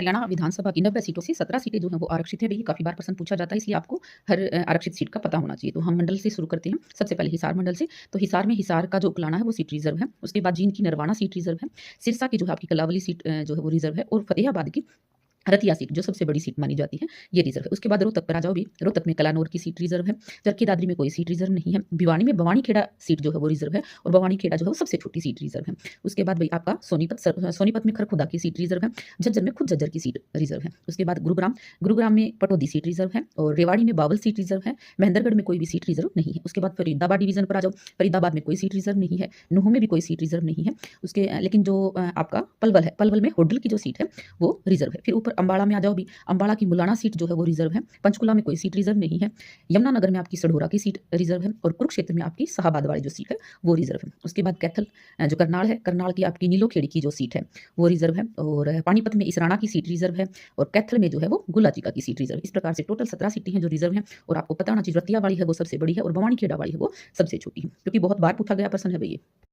हरियाणा विधानसभा की 90 सीटों से 17 सीटें जो हैं वो आरक्षित है। भई काफ़ी बार प्रश्न पूछा जाता है, इसलिए आपको हर आरक्षित सीट का पता होना चाहिए। तो हम मंडल से शुरू करते हैं। सबसे पहले हिसार मंडल से। तो हिसार में हिसार का जो उकलाना है वो सीट रिज़र्व है। उसके बाद जींद की नरवाना सीट रिज़र्व है। सिरसा की जो है आपकी कलावली सीट जो है वो रिज़र्व है, और फतेहाबाद की रतिया सीट जो सबसे बड़ी सीट मानी जाती है, ये रिज़र्व है। उसके बाद रोहतक पर आ जाओ भी। रोहतक में कलानौर की सीट रिज़र्व है। चरखी दादरी में कोई सीट रिज़र्व नहीं है। भिवानी में भवानीखेड़ा सीट जो है वो रिज़र्व है, और भवानीखेड़ा जो है वो सबसे छोटी सीट रिज़र्व है। उसके बाद भई आपका सोनीपत में खरखुदा की सीट रिज़र्व है। झज्जर में खुद झज्जर की सीट रिज़र्व है। उसके बाद गुरुग्राम गुरुग्राम में पटौदी सीट रिज़र्व है, और रेवाड़ी में बावल सीट रिज़र्व है। महेंद्रगढ़ में कोई भी सीट रिज़र्व नहीं है। उसके बाद फरीदाबाद डिवीज़न पर आ जाओ। फरीदाबाद में कोई सीट रिज़र्व नहीं है। नूंह में भी कोई सीट रिज़र्व नहीं है। उसके लेकिन जो आपका पलवल है, पलवल में होडल की जो सीट है वो रिज़र्व है। फिर ऊपर अम्बाड़ा में आ जाओ भी। अम्बाड़ा की मुलाना सीट जो है वो रिज़र्व है। पंचकुला में कोई सीट रिज़र्व नहीं है। यमुनानगर में आपकी सढौरा की सीट रिज़र्व है, और कुरुक्षेत्र में आपकी शाहाबाद वाली जो सीट है वो रिज़र्व है। उसके बाद कैथल जो करनाल है, करनाल की आपकी नीलोखेड़ी की जो सीट है वो रिज़र्व है, और पानीपत में इसराना की सीट रिज़र्व है, और कैथल में जो है वो गुलाचिका की सीट रिज़र्व है। इस प्रकार से टोटल 17 सीटें हैं जो रिज़र्व हैं, और आपको पता होना चाहिए रतिया वाली है वो सबसे बड़ी है, और भवानीखेड़ा वाली है वो सबसे छोटी है, क्योंकि बहुत बार पूछा गया प्रश्न है भई ये।